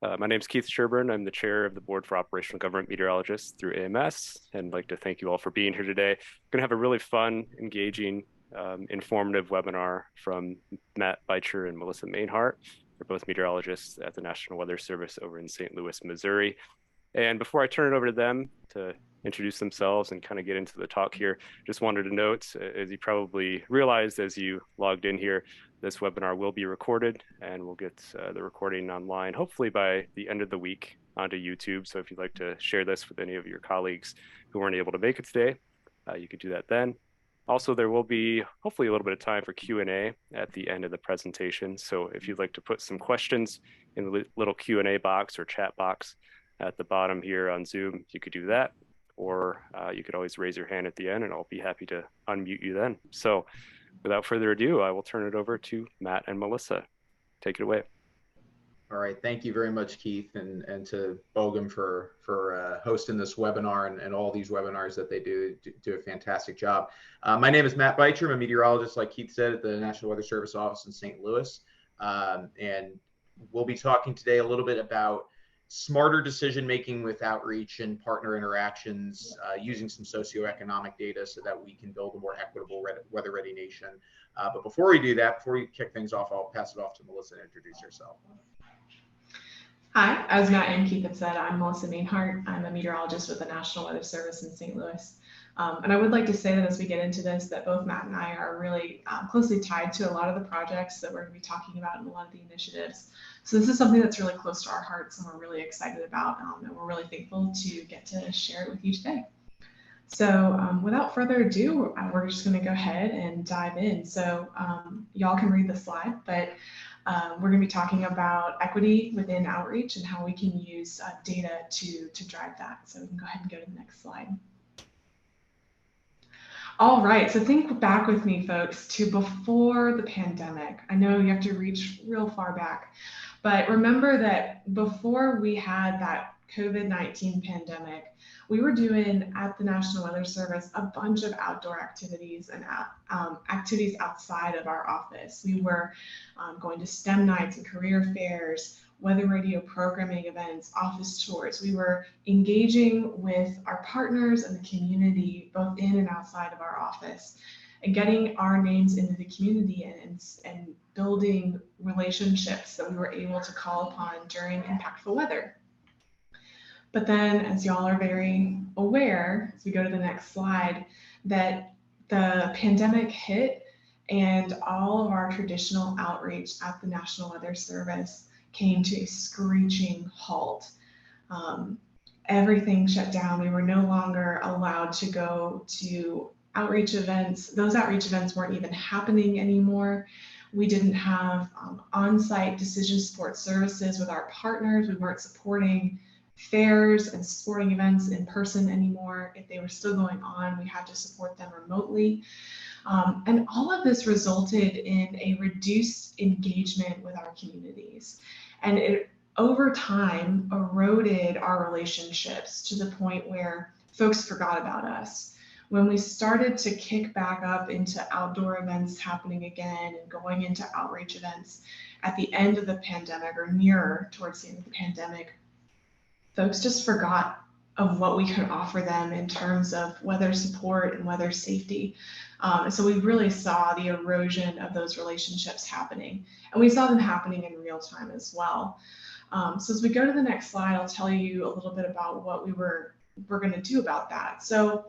My name is Keith Sherburne. I'm the chair of the Board for Operational Government Meteorologists through AMS, and I'd like to thank you all for being here today. We're going to have a really fun, engaging, informative webinar from Matt Beitscher and Melissa Mainhart. They're both meteorologists at the National Weather Service over in St. Louis, Missouri. And before I turn it over to them to introduce themselves and kind of get into the talk here, just wanted to note, as you probably realized as you logged in here, this webinar will be recorded and we'll get the recording online, hopefully by the end of the week onto YouTube. So if you'd like to share this with any of your colleagues who weren't able to make it today, you could do that then. Also, there will be hopefully a little bit of time for Q&A at the end of the presentation. So if you'd like to put some questions in the little Q&A box or chat box at the bottom here on Zoom, you could do that. Or you could always raise your hand at the end and I'll be happy to unmute you then. So without further ado, I will turn it over to Matt and Melissa. Take it away. All right, thank you very much, Keith, and to BOGM for hosting this webinar and all these webinars that they do a fantastic job. My name is Matt Beitscher. I'm a meteorologist, like Keith said, at the National Weather Service office in St. Louis. And we'll be talking today a little bit about smarter decision-making with outreach and partner interactions, using some socioeconomic data so that we can build a more equitable, weather-ready nation. But before we do that, before we kick things off, I'll pass it off to Melissa to introduce herself. Hi, as Matt and Keith have said, I'm Melissa Mainhart. I'm a meteorologist with the National Weather Service in St. Louis. And I would like to say that as we get into this, that both Matt and I are really closely tied to a lot of the projects that we're going to be talking about and a lot of the initiatives. So this is something that's really close to our hearts and we're really excited about, and we're really thankful to get to share it with you today. So without further ado, we're just going to go ahead and dive in. So y'all can read the slide, but we're going to be talking about equity within outreach and how we can use data to drive that. So we can go ahead and go to the next slide. All right, so think back with me, folks, to before the pandemic. I know you have to reach real far back, but remember that before we had that COVID-19 pandemic, we were doing at the National Weather Service a bunch of outdoor activities and activities outside of our office. We were going to STEM nights and career fairs, weather radio programming events, office tours. We were engaging with our partners and the community, both in and outside of our office, and getting our names into the community and building relationships that we were able to call upon during impactful weather. But then, as y'all are very aware, as we go to the next slide, that the pandemic hit and all of our traditional outreach at the National Weather Service came to a screeching halt. Everything shut down. We were no longer allowed to go to outreach events. Those outreach events weren't even happening anymore. We didn't have on-site decision support services with our partners. We weren't supporting fairs and sporting events in person anymore. If they were still going on, we had to support them remotely. And all of this resulted in a reduced engagement with our communities. And it, over time, eroded our relationships to the point where folks forgot about us. When we started to kick back up into outdoor events happening again and going into outreach events at the end of the pandemic or nearer towards the end of the pandemic, folks just forgot of what we could offer them in terms of weather support and weather safety. So we really saw the erosion of those relationships happening, and we saw them happening in real time as well. So as we go to the next slide, I'll tell you a little bit about what we're going to do about that. So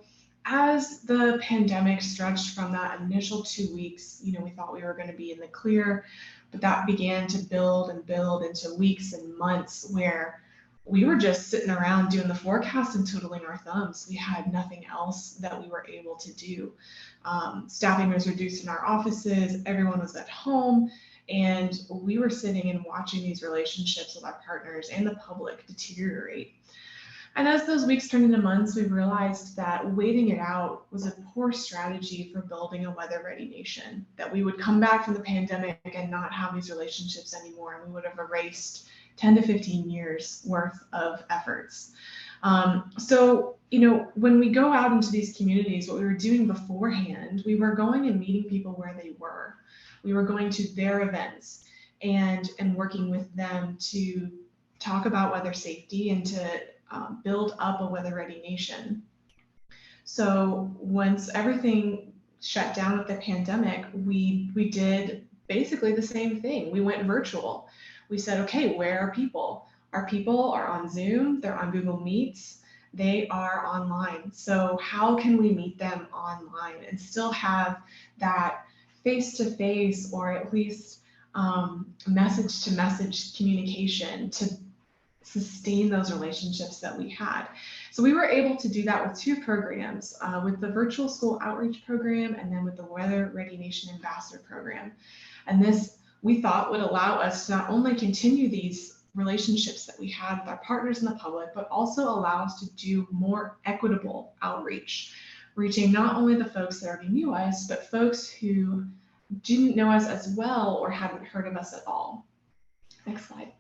as the pandemic stretched from that initial 2 weeks, we thought we were going to be in the clear, but that began to build and build into weeks and months where we were just sitting around doing the forecast and twiddling our thumbs. We had nothing else that we were able to do. Staffing was reduced in our offices, everyone was at home, and we were sitting and watching these relationships with our partners and the public deteriorate. And as those weeks turned into months, we realized that waiting it out was a poor strategy for building a weather-ready nation, that we would come back from the pandemic and not have these relationships anymore, and we would have erased 10 to 15 years worth of efforts. So, when we go out into these communities, what we were doing beforehand, we were going and meeting people where they were. We were going to their events and working with them to talk about weather safety and to build up a weather-ready nation. So once everything shut down with the pandemic, we did basically the same thing. We went virtual. We said, okay, where are people? Our people are on Zoom, they're on Google Meets, they are online. So how can we meet them online and still have that face-to-face or at least message-to-message communication to sustain those relationships that we had? So we were able to do that with two programs, with the virtual school outreach program and then with the Weather Ready Nation Ambassador program. And this we thought would allow us to not only continue these relationships that we had with our partners in the public, but also allow us to do more equitable outreach, reaching not only the folks that already knew us, but folks who didn't know us as well or hadn't heard of us at all. Next slide.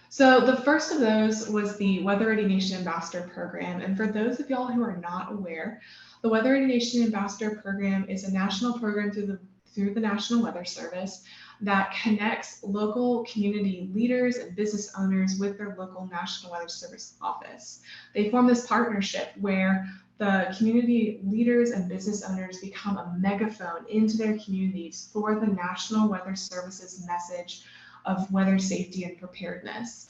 So the first of those was the Weather Ready Nation Ambassador Program. And for those of y'all who are not aware, the Weather Ready Nation Ambassador Program is a national program through the National Weather Service that connects local community leaders and business owners with their local National Weather Service office. They form this partnership where the community leaders and business owners become a megaphone into their communities for the National Weather Service's message of weather safety and preparedness.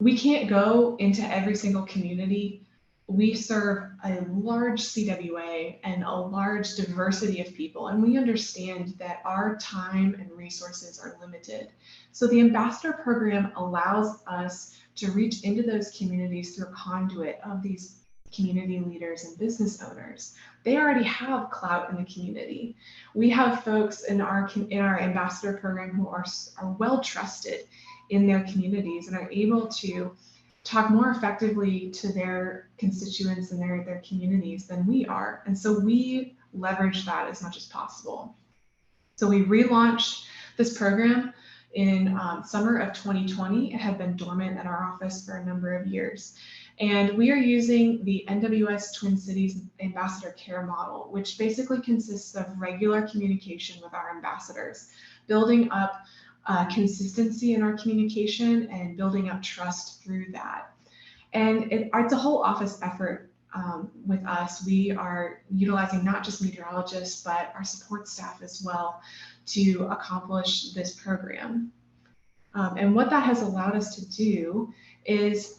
We can't go into every single community. We serve a large CWA and a large diversity of people, and we understand that our time and resources are limited. So the Ambassador Program allows us to reach into those communities through a conduit of these community leaders and business owners. They already have clout in the community. We have folks in our Ambassador Program who are well trusted in their communities and are able to talk more effectively to their constituents and their communities than we are. And so we leverage that as much as possible. So we relaunched this program in summer of 2020. It had been dormant at our office for a number of years. And we are using the NWS Twin Cities Ambassador Care Model, which basically consists of regular communication with our ambassadors, building up consistency in our communication and building up trust through that. And it's a whole office effort with us. We are utilizing not just meteorologists, but our support staff as well to accomplish this program. And what that has allowed us to do is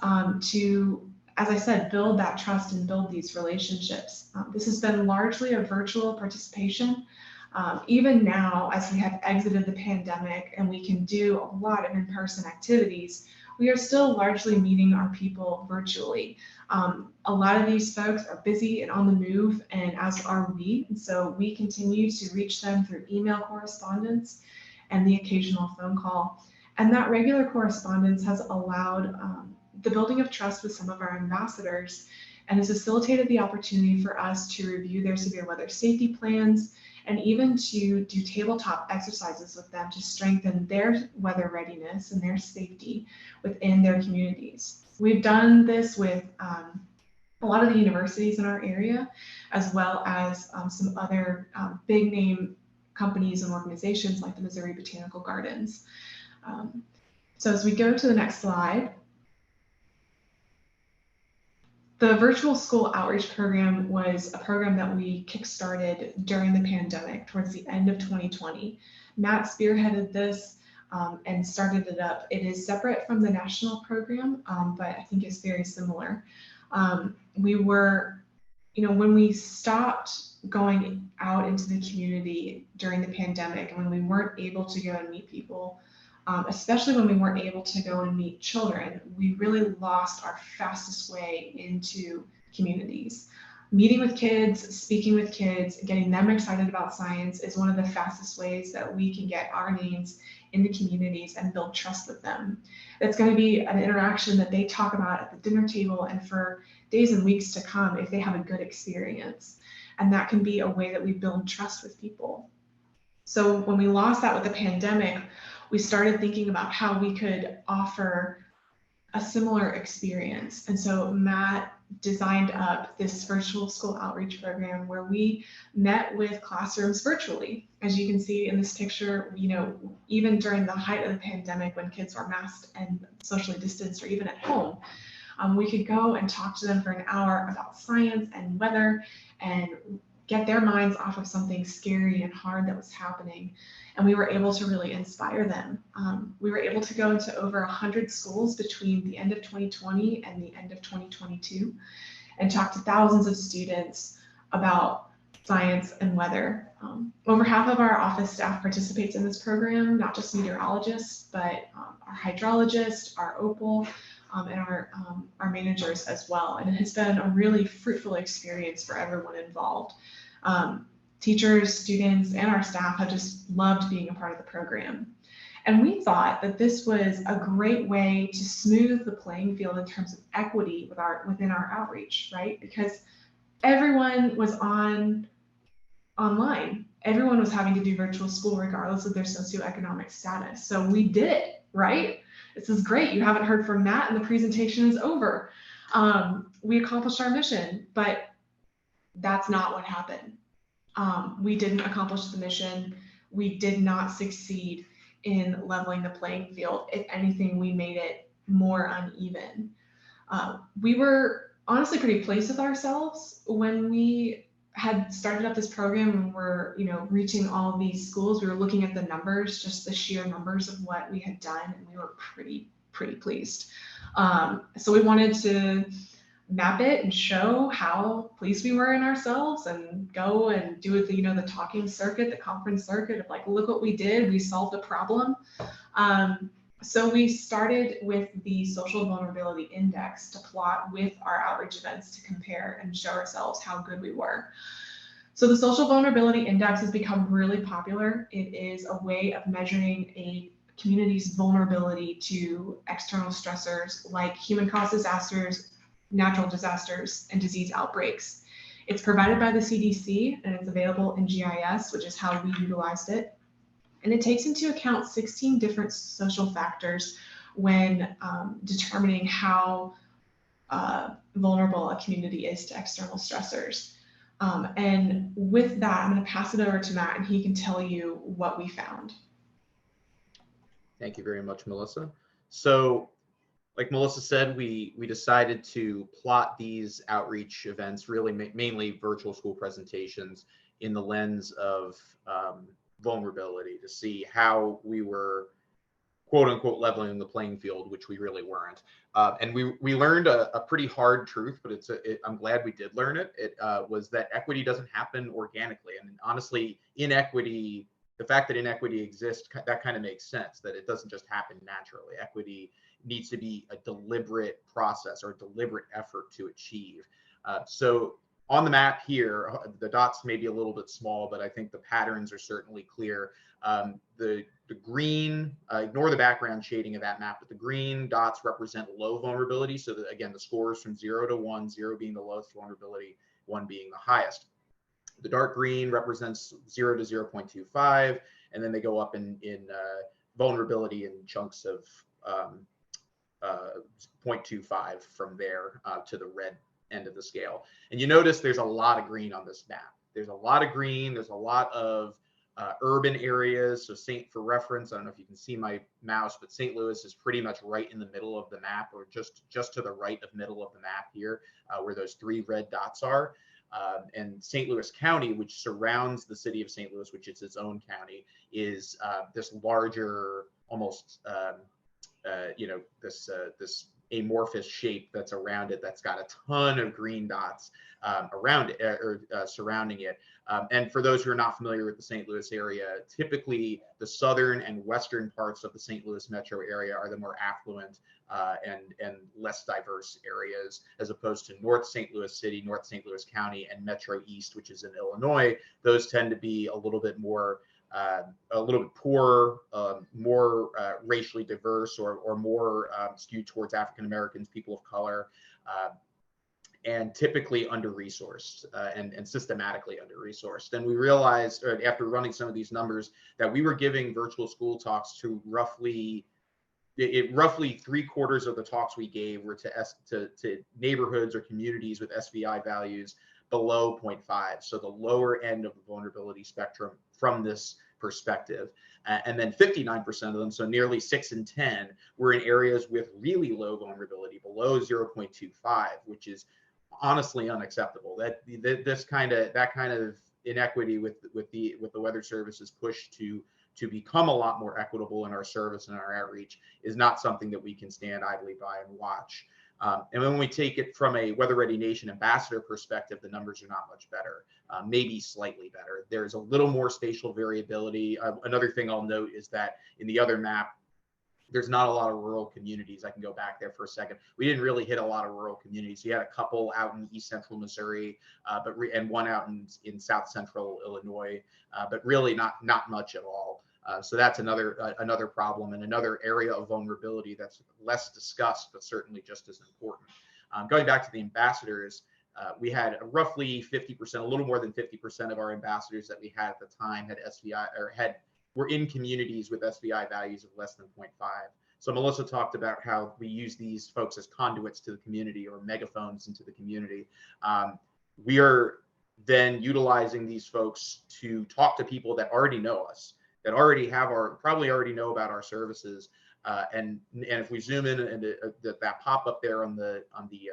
to, as I said, build that trust and build these relationships. This has been largely a virtual participation. Even now, as we have exited the pandemic and we can do a lot of in-person activities, we are still largely meeting our people virtually. A lot of these folks are busy and on the move, and as are we. And so we continue to reach them through email correspondence and the occasional phone call. And that regular correspondence has allowed the building of trust with some of our ambassadors and has facilitated the opportunity for us to review their severe weather safety plans and even to do tabletop exercises with them to strengthen their weather readiness and their safety within their communities. We've done this with a lot of the universities in our area, as well as some other big name companies and organizations like the Missouri Botanical Gardens. So as we go to the next slide, the virtual school outreach program was a program that we kickstarted during the pandemic towards the end of 2020. Matt spearheaded this and started it up. It is separate from the national program, but I think it's very similar. We were, when we stopped going out into the community during the pandemic and when we weren't able to go and meet people, especially when we weren't able to go and meet children, we really lost our fastest way into communities. Meeting with kids, speaking with kids, getting them excited about science is one of the fastest ways that we can get our names into communities and build trust with them. It's going to be an interaction that they talk about at the dinner table and for days and weeks to come if they have a good experience. And that can be a way that we build trust with people. So when we lost that with the pandemic, we started thinking about how we could offer a similar experience. And so Matt designed up this virtual school outreach program where we met with classrooms virtually. As you can see in this picture, even during the height of the pandemic when kids were masked and socially distanced or even at home, we could go and talk to them for an hour about science and weather and get their minds off of something scary and hard that was happening. And we were able to really inspire them. We were able to go into over 100 schools between the end of 2020 and the end of 2022 and talk to thousands of students about science and weather. Over half of our office staff participates in this program, not just meteorologists, but our hydrologists, our OPAL, and our managers as well. And it has been a really fruitful experience for everyone involved. Teachers, students, and our staff have just loved being a part of the program. And we thought that this was a great way to smooth the playing field in terms of equity within our outreach, right? Because everyone was online. Everyone was having to do virtual school regardless of their socioeconomic status. So we did it, right? This is great. You haven't heard from Matt and the presentation is over. We accomplished our mission, but that's not what happened. We didn't accomplish the mission. We did not succeed in leveling the playing field. If anything, we made it more uneven. We were honestly pretty pleased with ourselves when we had started up this program and we're reaching all of these schools. We were looking at the numbers, just the sheer numbers of what we had done, and we were pretty pleased. So we wanted to map it and show how pleased we were in ourselves and go and do the talking circuit, the conference circuit of like, look what we did, we solved a problem. So we started with the social vulnerability index to plot with our outreach events to compare and show ourselves how good we were. So the social vulnerability index has become really popular. It is a way of measuring a community's vulnerability to external stressors like human-caused disasters, natural disasters, and disease outbreaks. It's provided by the CDC and it's available in GIS, which is how we utilized it. And it takes into account 16 different social factors when determining how vulnerable a community is to external stressors. And with that, I'm going to pass it over to Matt and he can tell you what we found. Thank you very much, Melissa. So like Melissa said, we decided to plot these outreach events, really mainly virtual school presentations, in the lens of vulnerability to see how we were quote unquote leveling the playing field, which we really weren't. And we learned a pretty hard truth, but I'm glad we did learn it. It was that equity doesn't happen organically. And honestly, inequity, the fact that inequity exists, that kind of makes sense, that it doesn't just happen naturally. Equity needs to be a deliberate process or a deliberate effort to achieve. So on the map here, the dots may be a little bit small, but I think the patterns are certainly clear. The green, ignore the background shading of that map, but the green dots represent low vulnerability. So that, again, the scores from 0 to 1, 0 being the lowest vulnerability, 1 being the highest. The dark green represents 0 to 0.25, and then they go up in vulnerability in chunks of 0.25 from there to the red end of the scale. And you notice there's a lot of green on this map. There's a lot of green. There's a lot of urban areas. So for reference, I don't know if you can see my mouse, but St. Louis is pretty much right in the middle of the map, or just to the right of middle of the map here, where those 3 red dots are. And St. Louis County, which surrounds the city of St. Louis, which is its own county, is this larger, almost this amorphous shape that's around it, that's got a ton of green dots around it or surrounding it. And for those who are not familiar with the St. Louis area, typically the southern and western parts of the St. Louis metro area are the more affluent and less diverse areas, as opposed to North St. Louis City, North St. Louis County, and Metro East, which is in Illinois. Those tend to be a little bit poorer, more racially diverse, or more skewed towards African Americans, people of color, and typically under-resourced and systematically under-resourced. And we realized, after running some of these numbers, that we were giving virtual school talks to roughly roughly 3/4 of the talks we gave were to neighborhoods or communities with SVI values below 0.5, so the lower end of the vulnerability spectrum from this perspective. And then 59% of them, so nearly 6 in 10, were in areas with really low vulnerability, below 0.25, which is honestly unacceptable. That kind of inequity with the Weather Service's push to become a lot more equitable in our service and our outreach is not something that we can stand idly by and watch. And when we take it from a Weather Ready Nation ambassador perspective, the numbers are not much better, maybe slightly better. There's a little more spatial variability. Another thing I'll note is that in the other map, there's not a lot of rural communities. I can go back there for a second. We didn't really hit a lot of rural communities. We had a couple out in East Central Missouri, and one out in South Central Illinois, but really not much at all. So that's another problem and another area of vulnerability that's less discussed, but certainly just as important. Going back to the ambassadors, we had roughly 50%, a little more than 50% of our ambassadors that we had at the time had SVI or were in communities with SVI values of less than 0.5. So Melissa talked about how we use these folks as conduits to the community or megaphones into the community. We are then utilizing these folks to talk to people that already know us, that probably already know about our services. And if we zoom in and that pop up there on the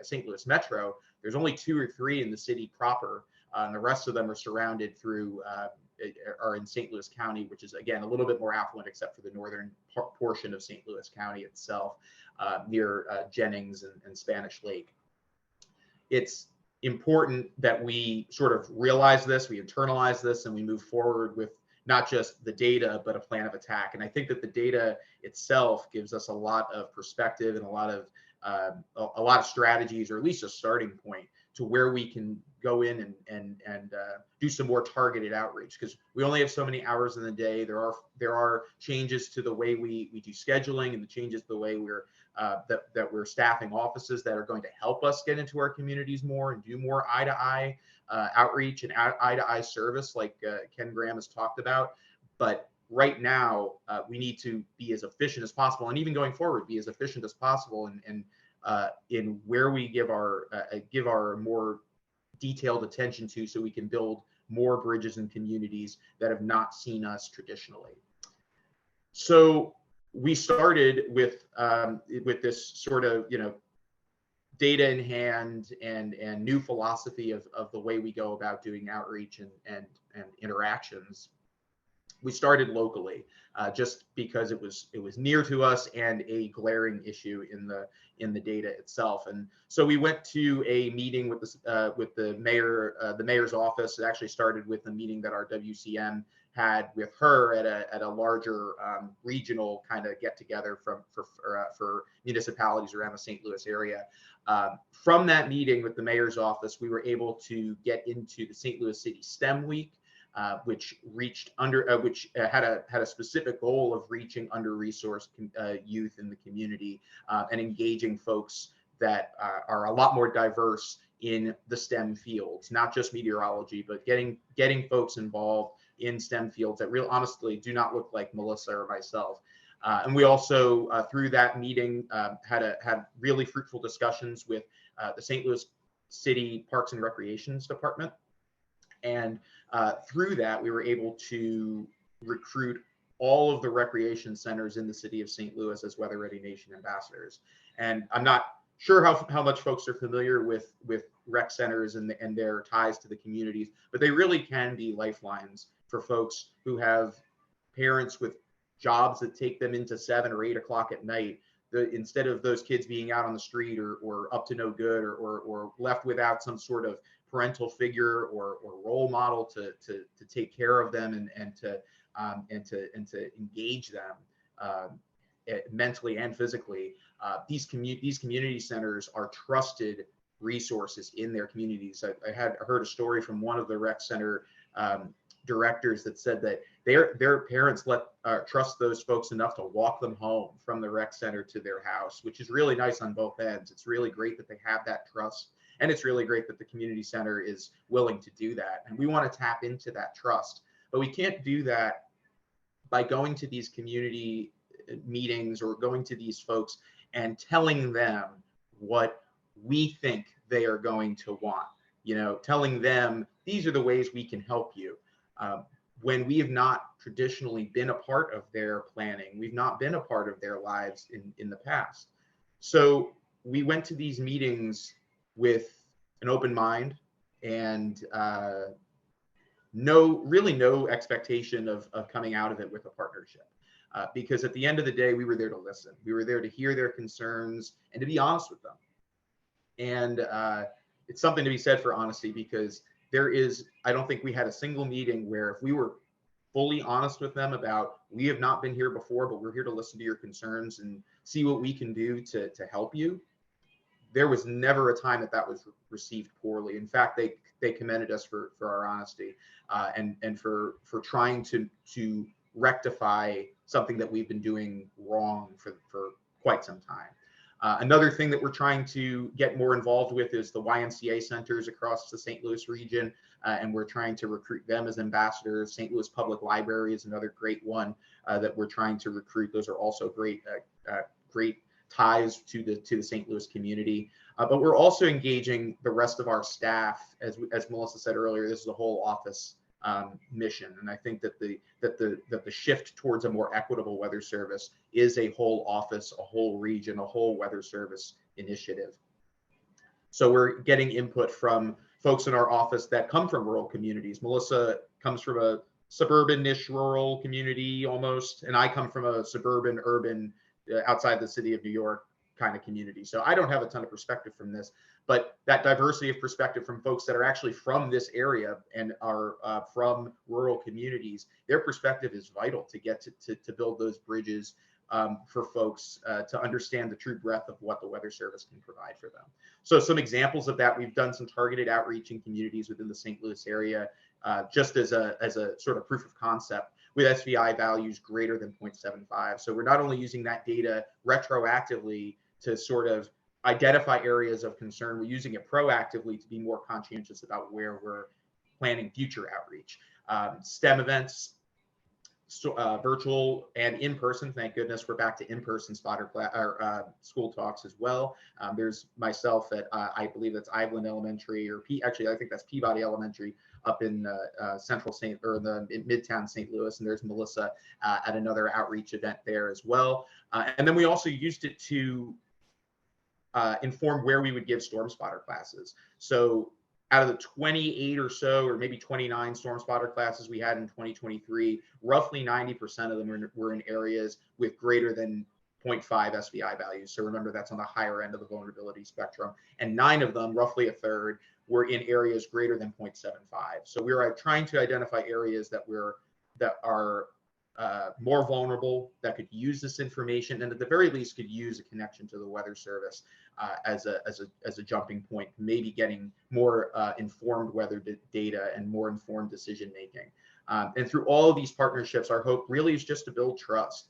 St. Louis Metro, there's only 2 or 3 in the city proper, and the rest of them are surrounded through are in St. Louis County, which is again a little bit more affluent, except for the northern portion of St. Louis County itself, near Jennings and Spanish Lake. It's important that we sort of realize this, we internalize this, and we move forward with not just the data, but a plan of attack. And I think that the data itself gives us a lot of perspective and a lot of strategies, or at least a starting point to where we can go in and do some more targeted outreach, because we only have so many hours in the day. There are changes to the way we do scheduling, and the changes to the way that we're staffing offices that are going to help us get into our communities more and do more eye-to-eye outreach and eye-to-eye service, like Ken Graham has talked about. But right now, we need to be as efficient as possible, and even going forward, be as efficient as possible in where we give our more detailed attention to, so we can build more bridges in communities that have not seen us traditionally. So we started with this sort of data in hand and new philosophy of the way we go about doing outreach and interactions. We started locally, just because it was near to us and a glaring issue in the data itself. And so we went to a meeting with the mayor's office. It actually started with a meeting that our WCM had with her at a larger regional kind of get together for municipalities around the St. Louis area. From that meeting with the mayor's office, we were able to get into the St. Louis City STEM Week, which had a specific goal of reaching under-resourced youth in the community and engaging folks that are a lot more diverse in the STEM fields, not just meteorology, but getting folks involved in STEM fields that honestly do not look like Melissa or myself. And we also, through that meeting, had really fruitful discussions with the St. Louis City Parks and Recreations Department. And through that, we were able to recruit all of the recreation centers in the city of St. Louis as Weather Ready Nation ambassadors. And I'm not sure how much folks are familiar with rec centers and their ties to the communities, but they really can be lifelines for folks who have parents with jobs that take them into 7 or 8 o'clock at night. Instead of those kids being out on the street or up to no good or left without some sort of parental figure or role model to take care of them and to engage them mentally and physically. These community centers are trusted resources in their communities. I heard a story from one of the rec center directors that said that their parents trust those folks enough to walk them home from the rec center to their house, which is really nice on both ends. It's really great that they have that trust, and it's really great that the community center is willing to do that. And we want to tap into that trust, but we can't do that by going to these community meetings or going to these folks and telling them what we think they are going to want, telling them these are the ways we can help you. When we have not traditionally been a part of their planning, we've not been a part of their lives in the past. So we went to these meetings with an open mind and no expectation of coming out of it with a partnership. Because at the end of the day, we were there to listen. We were there to hear their concerns and to be honest with them. And it's something to be said for honesty, because I don't think we had a single meeting where if we were fully honest with them about, we have not been here before, but we're here to listen to your concerns and see what we can do to help you. There was never a time that was received poorly. In fact, they commended us for our honesty and for trying to rectify something that we've been doing wrong for quite some time. Another thing that we're trying to get more involved with is the YMCA centers across the St. Louis region, and we're trying to recruit them as ambassadors. St. Louis Public Library is another great one that we're trying to recruit. Those are also great ties to the St. Louis community. But we're also engaging the rest of our staff. As Melissa said earlier, this is a whole office mission, and I think that the shift towards a more equitable weather service is a whole office, a whole region, a whole weather service initiative. So we're getting input from folks in our office that come from rural communities. Melissa comes from a suburban-ish rural community almost, and I come from a suburban urban outside the city of New York kind of community. So I don't have a ton of perspective from this, but that diversity of perspective from folks that are actually from this area and are from rural communities, their perspective is vital to get to build those bridges for folks to understand the true breadth of what the weather service can provide for them. So some examples of that, we've done some targeted outreach in communities within the St. Louis area, just as a sort of proof of concept, with SVI values greater than 0.75. So we're not only using that data retroactively to sort of identify areas of concern, we're using it proactively to be more conscientious about where we're planning future outreach. STEM events, virtual and in-person. Thank goodness we're back to in-person school talks as well. There's myself at I believe that's Iveland Elementary, or actually I think that's Peabody Elementary up in central St. or in Midtown St. Louis, and there's Melissa at another outreach event there as well. And then we also used it to inform where we would give storm spotter classes. So out of the 28 or so, or maybe 29 storm spotter classes we had in 2023, roughly 90% of them were in areas with greater than 0.5 SVI values. So remember, that's on the higher end of the vulnerability spectrum. And 9 of them, roughly a third, were in areas greater than 0.75. So we were trying to identify areas that are more vulnerable, that could use this information, and at the very least could use a connection to the weather service as a jumping point, maybe getting more informed weather data and more informed decision making. And through all of these partnerships, our hope really is just to build trust,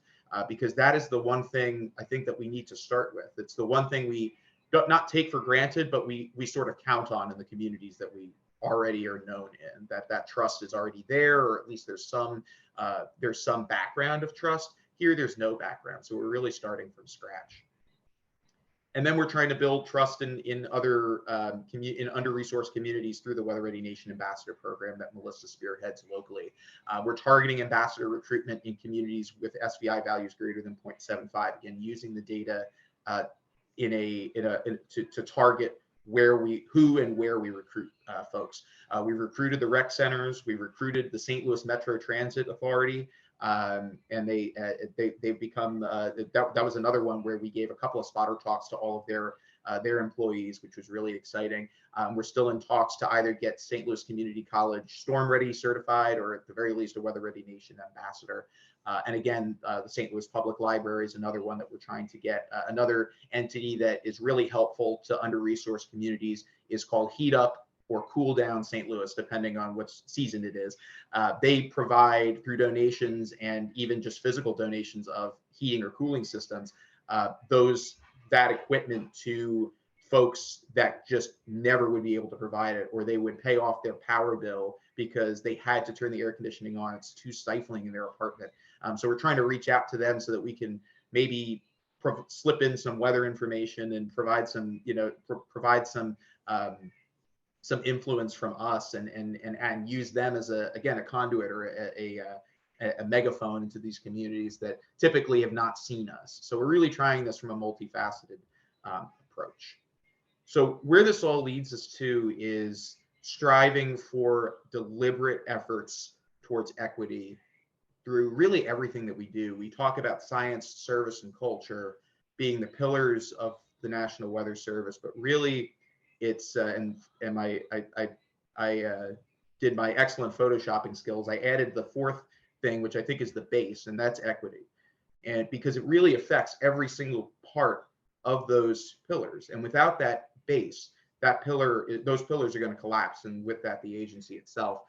because that is the one thing I think that we need to start with. It's the one thing we don't not take for granted, but we sort of count on in the communities that we already are known in, that trust is already there, or at least there's some background of trust. Here there's no background, so we're really starting from scratch. And then we're trying to build trust in other in under-resourced communities through the Weather Ready Nation Ambassador Program that Melissa spearheads locally. We're targeting ambassador recruitment in communities with SVI values greater than 0.75. Again, using the data to target who and where we recruit folks. We recruited the rec centers. We recruited the St. Louis Metro Transit Authority. And they've become that was another one where we gave a couple of spotter talks to all of their employees, which was really exciting. We're still in talks to either get St. Louis Community College Storm Ready certified, or at the very least a Weather Ready Nation ambassador. And again, the St. Louis Public Library is another one that we're trying to get. Another entity that is really helpful to under-resourced communities is called Heat Up or Cool Down St. Louis, depending on what season it is. They provide, through donations and even just physical donations of heating or cooling systems, that equipment to folks that just never would be able to provide it, or they would pay off their power bill because they had to turn the air conditioning on. It's too stifling in their apartment. So we're trying to reach out to them so that we can maybe slip in some weather information and provide some, provide some influence from us, and use them as a conduit or a megaphone into these communities that typically have not seen us. So we're really trying this from a multifaceted approach. So where this all leads us to is striving for deliberate efforts towards equity through really everything that we do. We talk about science, service, and culture being the pillars of the National Weather Service, but really it's I did my excellent photoshopping skills. I added the fourth thing, which I think is the base, and that's equity. And because it really affects every single part of those pillars. And without that base, those pillars are going to collapse, and with that, the agency itself.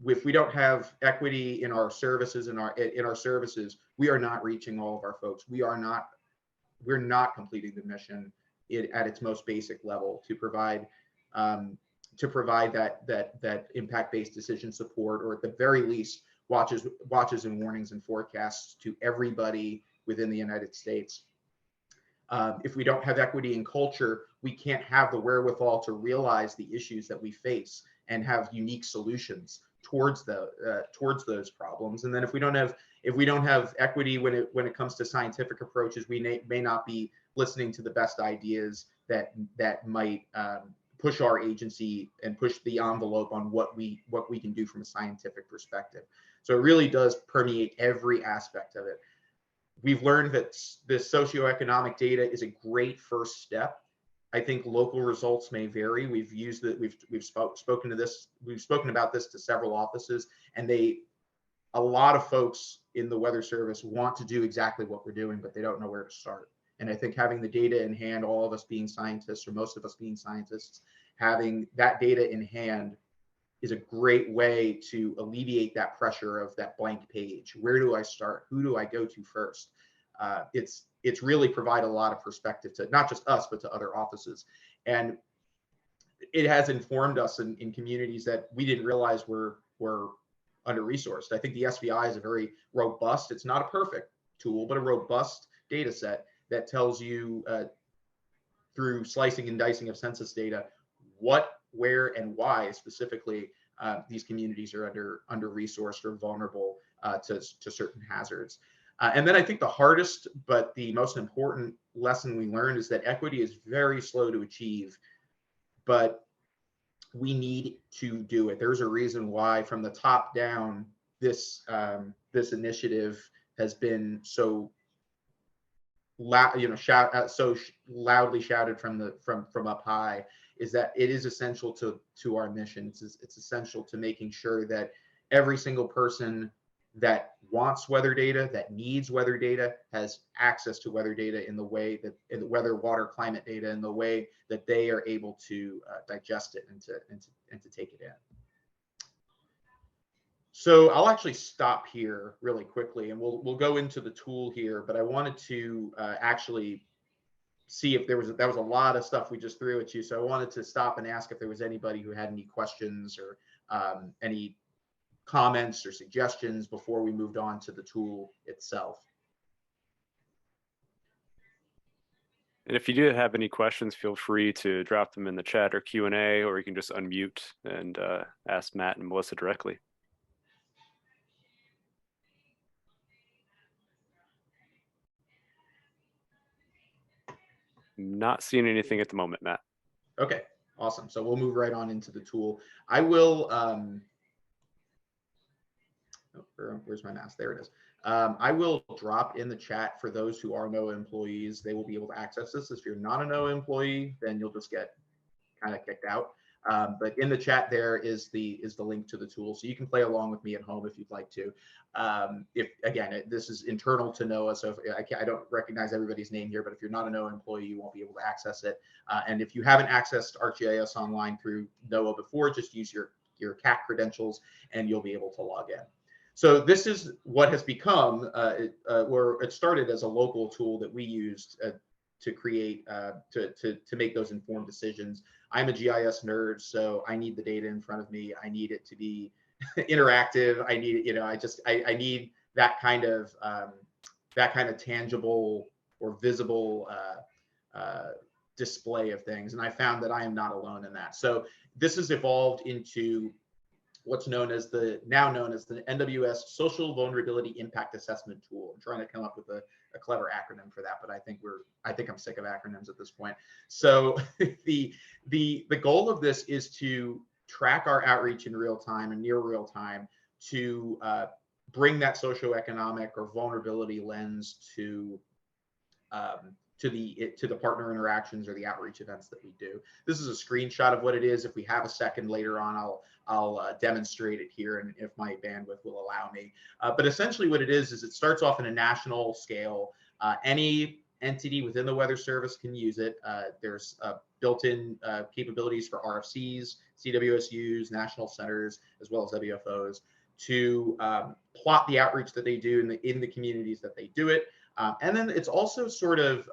If we don't have equity in our services, we are not reaching all of our folks. We're not completing the mission at its most basic level to provide that impact-based decision support, or at the very least, watches and warnings and forecasts to everybody within the United States. If we don't have equity in culture, we can't have the wherewithal to realize the issues that we face and have unique solutions towards those problems. And then if we don't have equity when it comes to scientific approaches, we may not be listening to the best ideas that might push our agency and push the envelope on what we can do from a scientific perspective. So it really does permeate every aspect of it. We've learned that this socioeconomic data is a great first step. I think local results may vary. We've used it. We've spoken about this to several offices, and a lot of folks in the Weather Service want to do exactly what we're doing, but they don't know where to start. And I think having the data in hand, all of us being scientists, or most of us being scientists, having that data in hand is a great way to alleviate that pressure of that blank page. Where do I start? Who do I go to first? It's really provide a lot of perspective to not just us, but to other offices. And it has informed us in communities that we didn't realize were under-resourced. I think the SVI is a very robust, it's not a perfect tool, but a robust data set that tells you through slicing and dicing of census data what, where, and why specifically these communities are under-resourced or vulnerable to certain hazards. And then I think the hardest but the most important lesson we learned is that equity is very slow to achieve, but we need to do it. There's a reason why from the top down, this initiative has been so so loudly shouted from up high, is that it is essential to our mission. It's essential to making sure that every single person that wants weather data, that needs weather data, has access to weather data in the way that weather, water, climate data in the way that they are able to digest it and to take it in. So I'll actually stop here really quickly, and we'll go into the tool here. But I wanted to actually see if that was a lot of stuff we just threw at you. So I wanted to stop and ask if there was anybody who had any questions or any comments or suggestions before we moved on to the tool itself. And if you do have any questions, feel free to drop them in the chat or Q&A, or you can just unmute and ask Matt and Melissa directly. Not seeing anything at the moment, Matt. Okay, awesome. So we'll move right on into the tool. I will, where's my mouse? There it is. I will drop in the chat for those who are NOAA employees. They will be able to access this. If you're not a NOAA employee, then you'll just get kind of kicked out. But in the chat there is the link to the tool, so you can play along with me at home if you'd like to. If again, this is internal to NOAA, so I don't recognize everybody's name here, but if you're not a NOAA employee, you won't be able to access it. And if you haven't accessed ArcGIS online through NOAA before, just use your CAC credentials and you'll be able to log in. So this is what has become, where it started as a local tool that we used to create, to make those informed decisions. I'm a GIS nerd, so I need the data in front of me. I need it to be interactive. I need, I need that kind of tangible or visible display of things. And I found that I am not alone in that. So this has evolved into what's known as now known as the NWS Social Vulnerability Impact Assessment Tool. I'm trying to come up with a clever acronym for that, but I think I'm sick of acronyms at this point. So the goal of this is to track our outreach in real time and near real time to bring that socioeconomic or vulnerability lens to the partner interactions or the outreach events that we do. This is a screenshot of what it is. If we have a second later on, I'll demonstrate it here, and if my bandwidth will allow me. But essentially what it is it starts off in a national scale. Any entity within the Weather Service can use it. There's built-in capabilities for RFCs, CWSUs, national centers, as well as WFOs to plot the outreach that they do in the communities that they do it. And then it's also sort of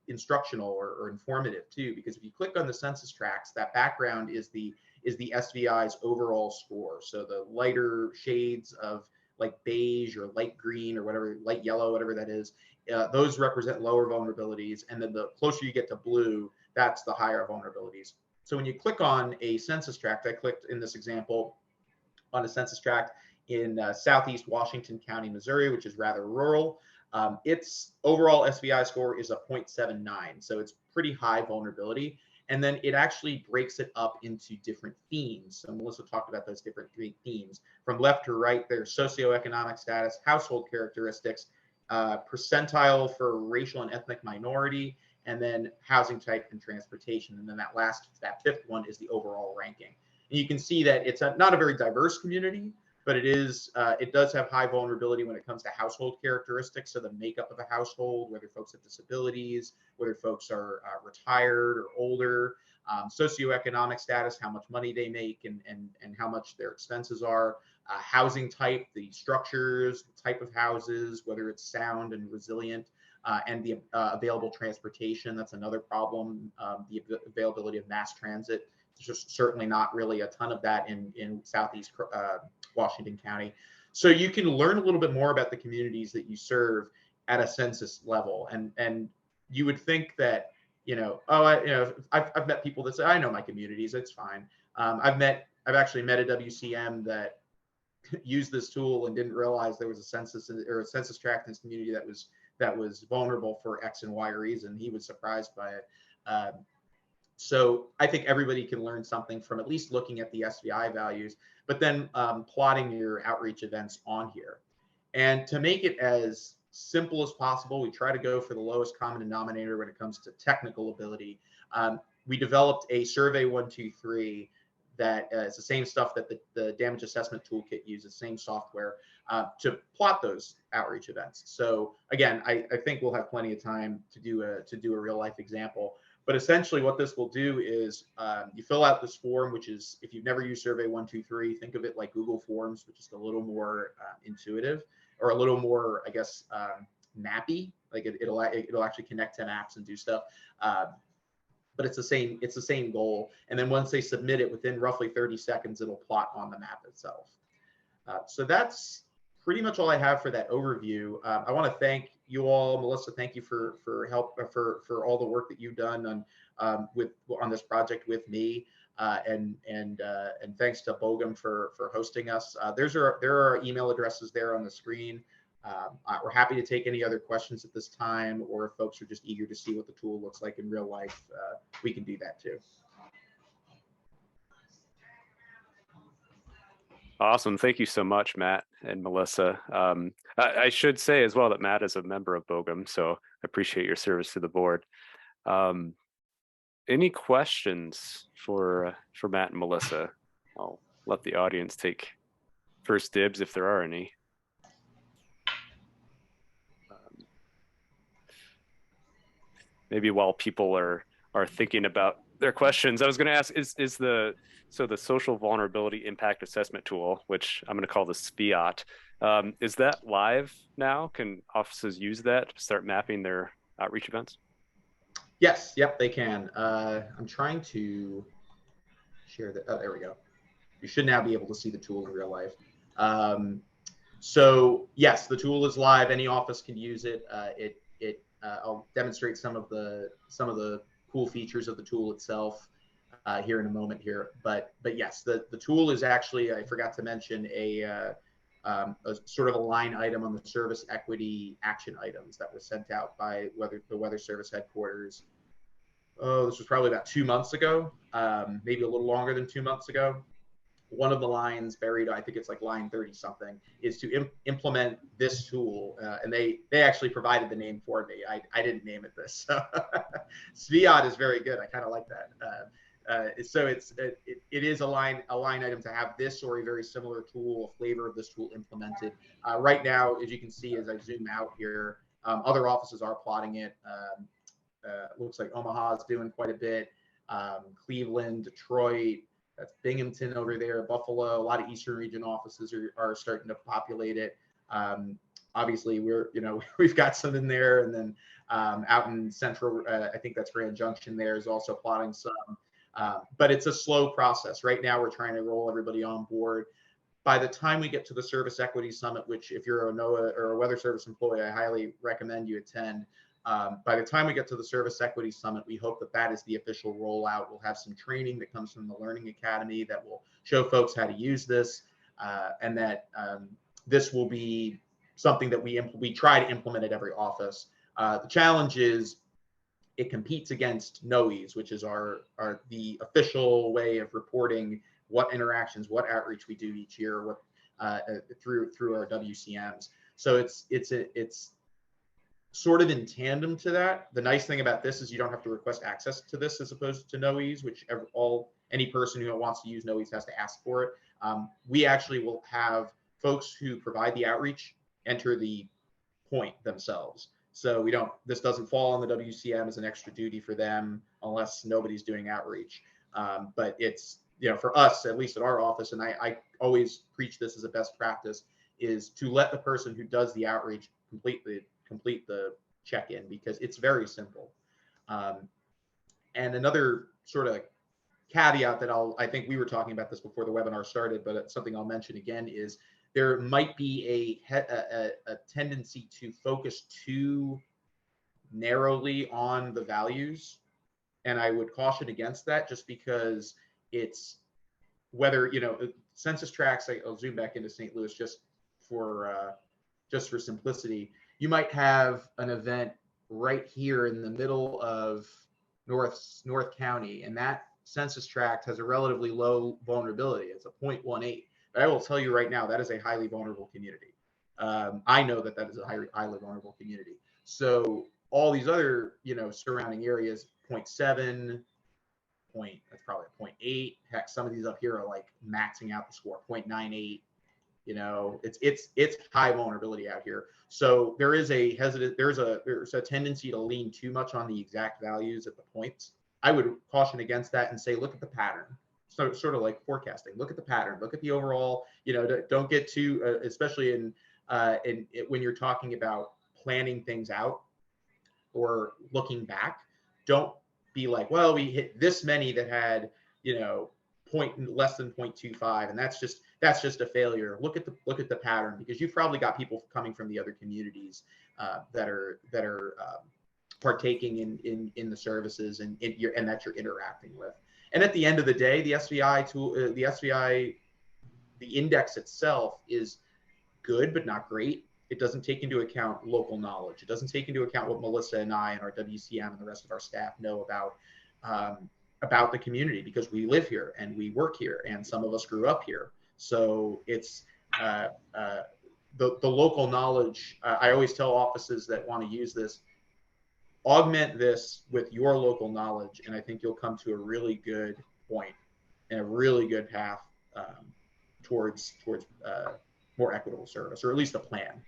instructional or informative too, because if you click on the census tracts, that background is the SVI's overall score. So the lighter shades of like beige or light green or whatever, light yellow, whatever that is, those represent lower vulnerabilities. And then the closer you get to blue, that's the higher vulnerabilities. So when you click on a census tract, I clicked in this example on a census tract in southeast Washington County, Missouri, which is rather rural. Its overall SVI score is a 0.79, so it's pretty high vulnerability. And then it actually breaks it up into different themes. So Melissa talked about those different three themes. From left to right, there's socioeconomic status, household characteristics, percentile for racial and ethnic minority, and then housing type and transportation. And then that fifth one is the overall ranking. And you can see that it's not a very diverse community, but it does have high vulnerability when it comes to household characteristics. So the makeup of a household, whether folks have disabilities, whether folks are retired or older, socioeconomic status, how much money they make and how much their expenses are, housing type, the structures, the type of houses, whether it's sound and resilient, and the available transportation. That's another problem, the availability of mass transit. There's just certainly not really a ton of that in southeast Washington County. So you can learn a little bit more about the communities that you serve at a census level. And you would think that, I've met people that say, I know my communities, it's fine. I've actually met a WCM that used this tool and didn't realize there was a census tract in his community that was vulnerable for X and Y reason. He was surprised by it. So I think everybody can learn something from at least looking at the SVI values, but then plotting your outreach events on here. And to make it as simple as possible, we try to go for the lowest common denominator when it comes to technical ability. We developed a survey 123 that is the same stuff that the damage assessment toolkit uses, same software, to plot those outreach events. So again, I think we'll have plenty of time to do a real life example. But essentially what this will do is you fill out this form, which is, if you've never used Survey 123, think of it like Google Forms, which is a little more intuitive or a little more, I guess, nappy. Like it'll actually connect 10 apps and do stuff. But it's the same goal. And then once they submit it, within roughly 30 seconds, it'll plot on the map itself. So that's pretty much all I have for that overview. I want to thank you all, Melissa. Thank you for help for all the work that you've done on this project with me, and thanks to BOGM for hosting us. There are email addresses there on the screen. We're happy to take any other questions at this time, or if folks are just eager to see what the tool looks like in real life, we can do that too. Awesome. Thank you so much, Matt and Melissa. I should say as well that Matt is a member of BOGM, so I appreciate your service to the board. Any questions for Matt and Melissa? I'll let the audience take first dibs if there are any. Maybe while people are thinking about their questions, I was going to ask, is the Social Vulnerability Impact Assessment Tool, which I'm going to call the SPIAT, is that live now? Can offices use that to start mapping their outreach events? Yes, yep, they can. I'm trying to share that. Oh, there we go. You should now be able to see the tool in real life. So yes, the tool is live. Any office can use it. I'll demonstrate some of the cool features of the tool itself here in a moment here. But yes, the tool is actually, I forgot to mention, a sort of a line item on the service equity action items that was sent out by the Weather Service headquarters. Oh, this was probably about 2 months ago, maybe a little longer than 2 months ago. One of the lines buried, I think it's like line 30 something, is to implement this tool. And they actually provided the name for me. I didn't name it this. So Sviat is very good. I kind of like that. So it is a line item to have this or a very similar tool, a flavor of this tool implemented. Right now, as you can see, as I zoom out here, other offices are plotting it. Looks like Omaha is doing quite a bit. Cleveland, Detroit, that's Binghamton over there, Buffalo. A lot of Eastern region offices are starting to populate it. Obviously, we've got some in there, and then out in Central, I think that's Grand Junction. There is also plotting some, but it's a slow process. Right now, we're trying to roll everybody on board. By the time we get to the Service Equity Summit, which if you're a NOAA or a Weather Service employee, I highly recommend you attend. By the time we get to the Service Equity Summit, we hope that is the official rollout. We'll have some training that comes from the Learning Academy that will show folks how to use this, and that this will be something that we try to implement at every office. The challenge is it competes against NOES, which is the official way of reporting what interactions, what outreach we do each year, through our WCMs. So it's sort of in tandem to that. The nice thing about this is you don't have to request access to this as opposed to NOES, which any person who wants to use NOES has to ask for it. We actually will have folks who provide the outreach enter the point themselves. So this doesn't fall on the WCM as an extra duty for them unless nobody's doing outreach. But it's, for us, at least at our office, and I always preach this as a best practice, is to let the person who does the outreach complete the check-in, because it's very simple. And another sort of caveat that I think we were talking about this before the webinar started, but it's something I'll mention again, is there might be a tendency to focus too narrowly on the values. And I would caution against that, just because it's whether, census tracts, I'll zoom back into St. Louis just for simplicity. You might have an event right here in the middle of North County, and that census tract has a relatively low vulnerability. It's a 0.18. But I will tell you right now, that is a highly vulnerable community. I know that is a highly vulnerable community. So all these other, surrounding areas, 0.7, that's probably a 0.8. Heck, some of these up here are like maxing out the score, 0.98. It's high vulnerability out here. So there's a tendency to lean too much on the exact values at the points. I would caution against that and say, look at the pattern. So sort of like forecasting. Look at the pattern. Look at the overall. Don't get too, especially when you're talking about planning things out or looking back. Don't be like, well, we hit this many that had less than 0.25, and that's just a failure. Look at the pattern, because you've probably got people coming from the other communities that are partaking in the services and that you're interacting with. And at the end of the day, the SVI tool, the index itself is good but not great. It doesn't take into account local knowledge. It doesn't take into account what Melissa and I and our WCM and the rest of our staff know about the community, because we live here and we work here, and some of us grew up here. So it's the local knowledge. I always tell offices that want to use this, augment this with your local knowledge, and I think you'll come to a really good point and a really good path towards more equitable service, or at least a plan.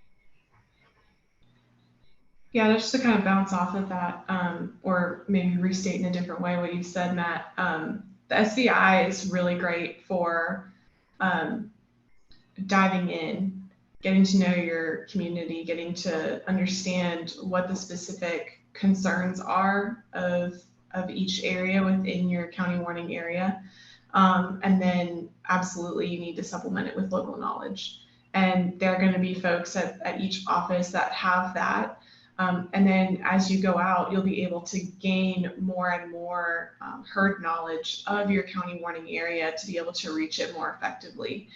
Yeah, just to kind of bounce off of that, or maybe restate in a different way what you said, Matt. The SVI is really great for diving in, getting to know your community, getting to understand what the specific concerns are of each area within your county warning area. And then absolutely you need to supplement it with local knowledge. And there are going to be folks at each office that have that. And then as you go out, you'll be able to gain more and more herd knowledge of your county warning area to be able to reach it more effectively.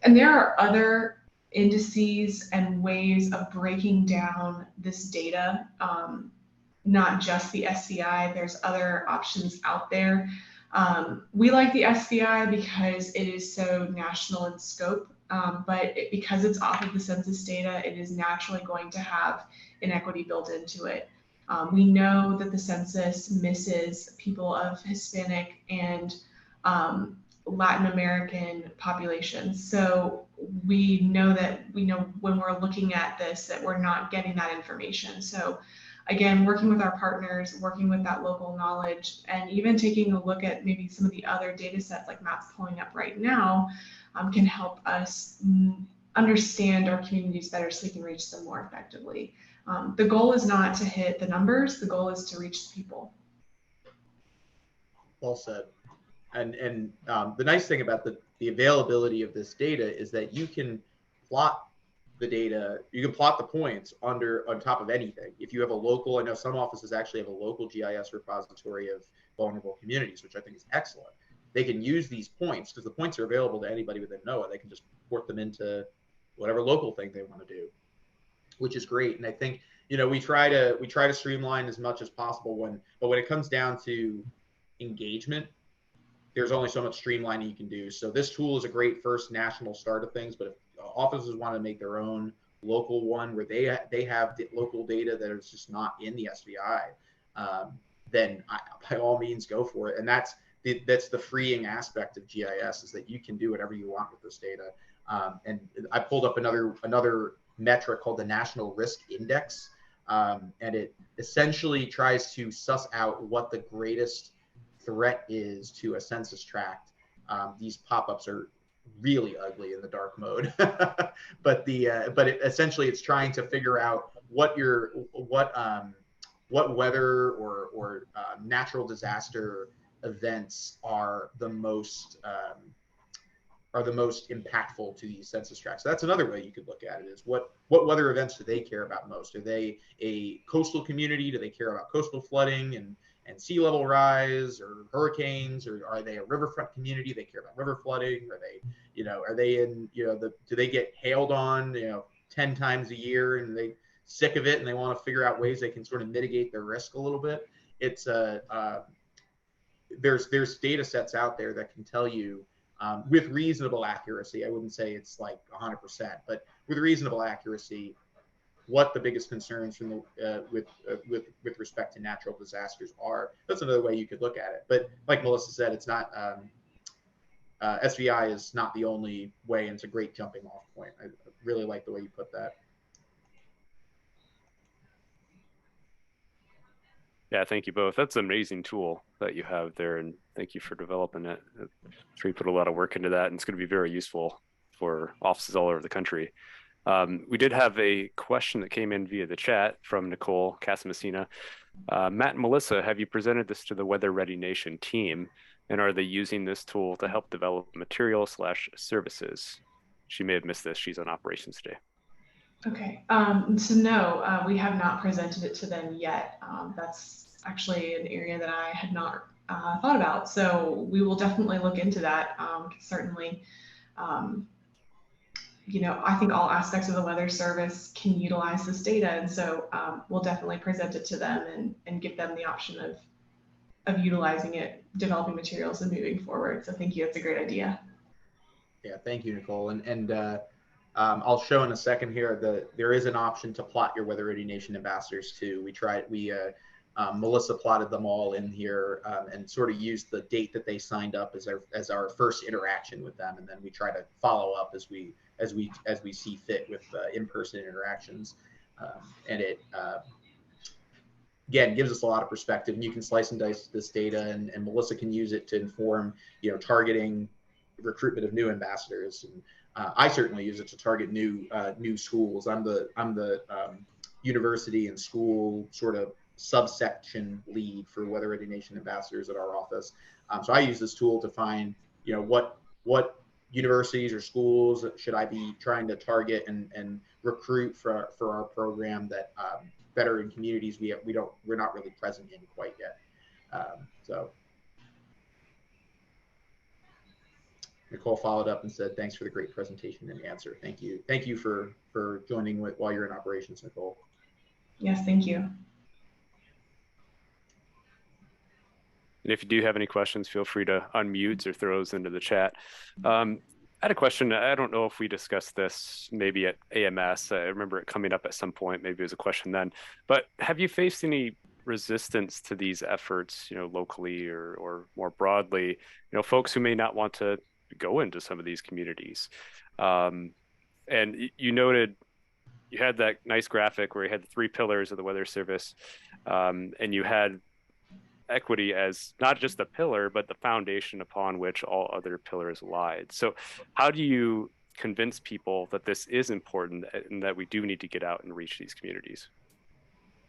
And there are other indices and ways of breaking down this data, not just the SCI. There's other options out there. We like the SCI because it is so national in scope, but because it's off of the census data, it is naturally going to have inequity built into it. We know that the census misses people of Hispanic and Latin American populations. So we know when we're looking at this that we're not getting that information. So again, working with our partners, working with that local knowledge, and even taking a look at maybe some of the other data sets like Matt's pulling up right now can help us understand our communities better so we can reach them more effectively. The goal is not to hit the numbers, the goal is to reach the people. Well said. And the nice thing about the availability of this data is that you can plot the data, you can plot the points on top of anything. If you have a local, I know some offices actually have a local GIS repository of vulnerable communities, which I think is excellent. They can use these points because the points are available to anybody within NOAA. They can just port them into whatever local thing they want to do, which is great. And I think, we try to streamline as much as possible but when it comes down to engagement, there's only so much streamlining you can do. So this tool is a great first national start of things, but if offices want to make their own local one where they have the local data that is just not in the SVI, then by all means go for it. And that's the freeing aspect of GIS, is that you can do whatever you want with this data. And I pulled up another metric called the National Risk Index, and it essentially tries to suss out what the greatest threat is to a census tract. These pop-ups are really ugly in the dark mode, but essentially it's trying to figure out what weather or natural disaster events are the most impactful to these census tracts. So that's another way you could look at it, is what weather events do they care about most? Are they a coastal community? Do they care about coastal flooding and sea level rise or hurricanes, or are they a riverfront community? They care about river flooding. Are they in, do they get hailed on, 10 times a year and they sick of it and they want to figure out ways they can sort of mitigate their risk a little bit? It's there's data sets out there that can tell you with reasonable accuracy. I wouldn't say it's like 100%, but with reasonable accuracy, what the biggest concerns from with respect to natural disasters are. That's another way you could look at it. But like Melissa said, it's not SVI is not the only way, and it's a great jumping off point. I really like the way you put that. Yeah, thank you both. That's an amazing tool that you have there, and thank you for developing it. You put a lot of work into that, and it's going to be very useful for offices all over the country. We did have a question that came in via the chat from Nicole Casamasina. Matt and Melissa, have you presented this to the Weather Ready Nation team, and are they using this tool to help develop material/services? She may have missed this. She's on operations today. Okay, so no, we have not presented it to them yet. That's actually an area that I had not thought about. So we will definitely look into that. Certainly, I think all aspects of the Weather Service can utilize this data. And so we'll definitely present it to them and give them the option of utilizing it, developing materials and moving forward. So thank you, that's a great idea. Yeah, thank you, Nicole. And I'll show in a second here there is an option to plot your Weather Ready Nation ambassadors too. Melissa plotted them all in here and sort of used the date that they signed up as our first interaction with them, and then we try to follow up as we see fit with in-person interactions, and it again gives us a lot of perspective. And you can slice and dice this data, and Melissa can use it to inform targeting recruitment of new ambassadors, and I certainly use it to target new schools. I'm the university and school sort of subsection lead for Weather Ready Nation ambassadors at our office. So I use this tool to find what universities or schools should I be trying to target and recruit for our program that better in communities we're not really present in quite yet. So Nicole followed up and said, "Thanks for the great presentation and answer." Thank you for joining while you're in operations, Nicole. Yes, thank you. And if you do have any questions, feel free to unmute or throw those into the chat. I had a question. I don't know if we discussed this maybe at AMS. I remember it coming up at some point. Maybe it was a question then. But have you faced any resistance to these efforts, locally or more broadly, folks who may not want to go into some of these communities? And you noted you had that nice graphic where you had the three pillars of the Weather Service, and you had equity as not just the pillar, but the foundation upon which all other pillars lied. So how do you convince people that this is important and that we do need to get out and reach these communities?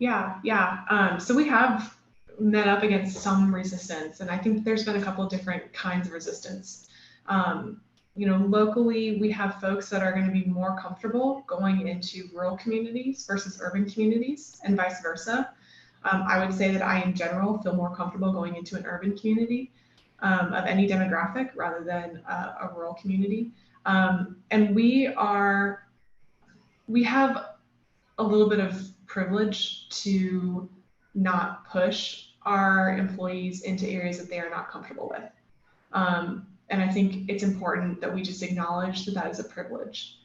Yeah. So we have met up against some resistance, and I think there's been a couple of different kinds of resistance. Locally, we have folks that are going to be more comfortable going into rural communities versus urban communities, and vice versa. I would say that I, in general, feel more comfortable going into an urban community of any demographic rather than a rural community. And we have a little bit of privilege to not push our employees into areas that they are not comfortable with. And I think it's important that we just acknowledge that that is a privilege,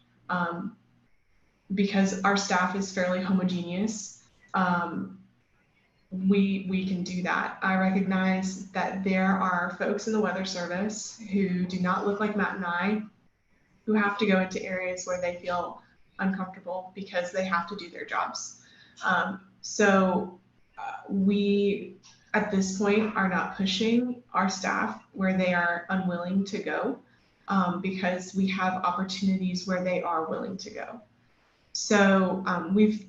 because our staff is fairly homogeneous. We can do that. I recognize that there are folks in the Weather Service who do not look like Matt and I, who have to go into areas where they feel uncomfortable because they have to do their jobs. So we, at this point, are not pushing our staff where they are unwilling to go, because we have opportunities where they are willing to go. So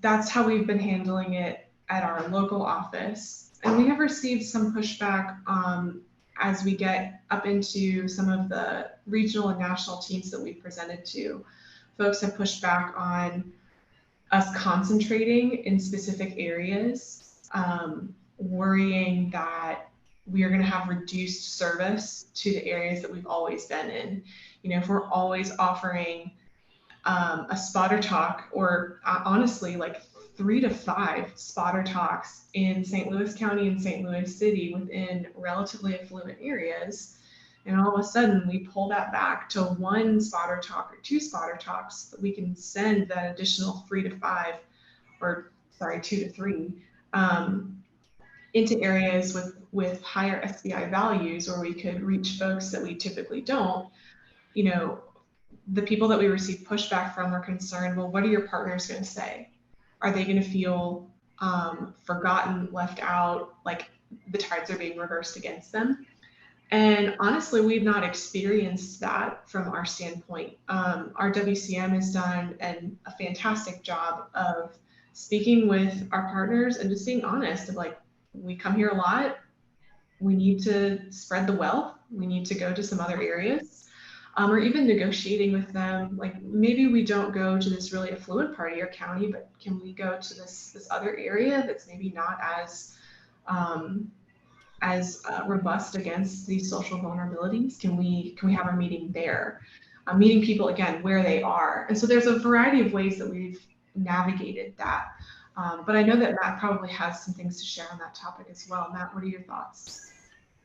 that's how we've been handling it at our local office. And we have received some pushback as we get up into some of the regional and national teams that we've presented to. Folks have pushed back on us concentrating in specific areas, worrying that we are going to have reduced service to the areas that we've always been in. If we're always offering a spotter talk, or honestly, like 3 to 5 spotter talks in St. Louis County and St. Louis City within relatively affluent areas, and all of a sudden we pull that back to 1 spotter talk or 2 spotter talks, that we can send that additional 3 to 5, or sorry, 2 to 3, into areas with higher SBI values, where we could reach folks that we typically don't. The people that we receive pushback from are concerned, well, what are your partners going to say? Are they going to feel forgotten, left out, like the tides are being reversed against them? And honestly, we've not experienced that from our standpoint. Our WCM has done a fantastic job of speaking with our partners and just being honest of, like, we come here a lot, we need to spread the wealth, we need to go to some other areas. Or even negotiating with them, like, maybe we don't go to this really affluent part of your county, but can we go to this other area that's maybe not as robust against these social vulnerabilities? Can we have a meeting there? Meeting people, again, where they are. And so there's a variety of ways that we've navigated that. But I know that Matt probably has some things to share on that topic as well. Matt, what are your thoughts?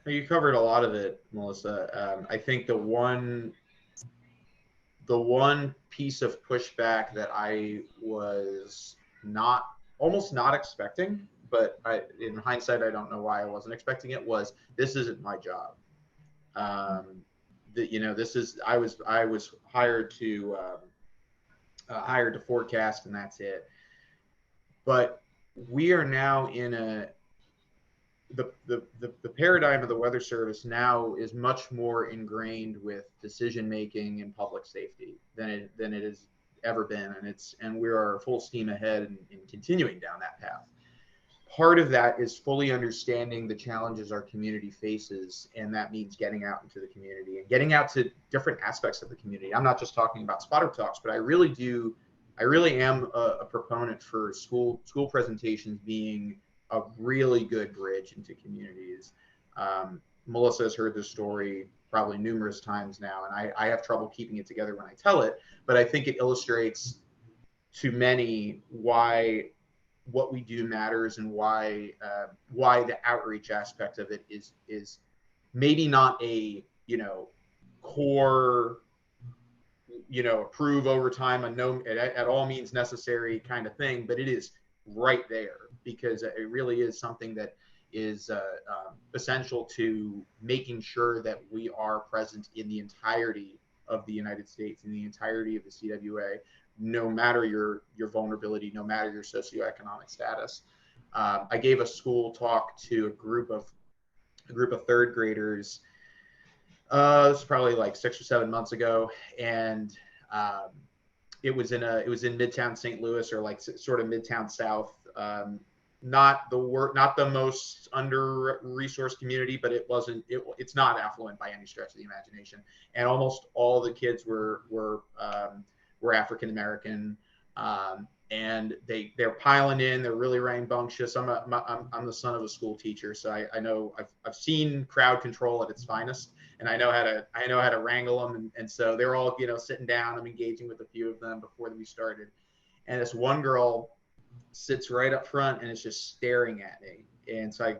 You covered a lot of it, Melissa. I think the one piece of pushback that I was almost not expecting, but in hindsight, I don't know why I wasn't expecting it, was, this isn't my job. I was hired to forecast, and that's it. But we are now in the paradigm of the Weather Service now is much more ingrained with decision making and public safety than it has ever been, and we are full steam ahead in continuing down that path. part of that is fully understanding the challenges our community faces, and that means getting out into the community and getting out to different aspects of the community. I'm not just talking about spotter talks, but I really am a proponent for school presentations being a really good bridge into communities. Melissa has heard this story probably numerous times now, and I have trouble keeping it together when I tell it, but I think it illustrates to many why what we do matters, and why the outreach aspect of it is maybe not a core approve over time and no at all means necessary kind of thing, but it is right there because it really is something that is essential to making sure that we are present in the entirety of the United States, in the entirety of the CWA, no matter your vulnerability, no matter your socioeconomic status. I gave a school talk to a group of third graders. This was probably like 6 or 7 months ago, and it was in Midtown St. Louis, or like sort of Midtown South. Not the most under-resourced community, but it's not affluent by any stretch of the imagination. And almost all the kids were African American, and they're piling in. They're really rambunctious. I'm the son of a school teacher, so I know I've seen crowd control at its finest, and I know how to wrangle them. And so they're all sitting down. I'm engaging with a few of them before we started, and this one girl sits right up front and is just staring at me. And so I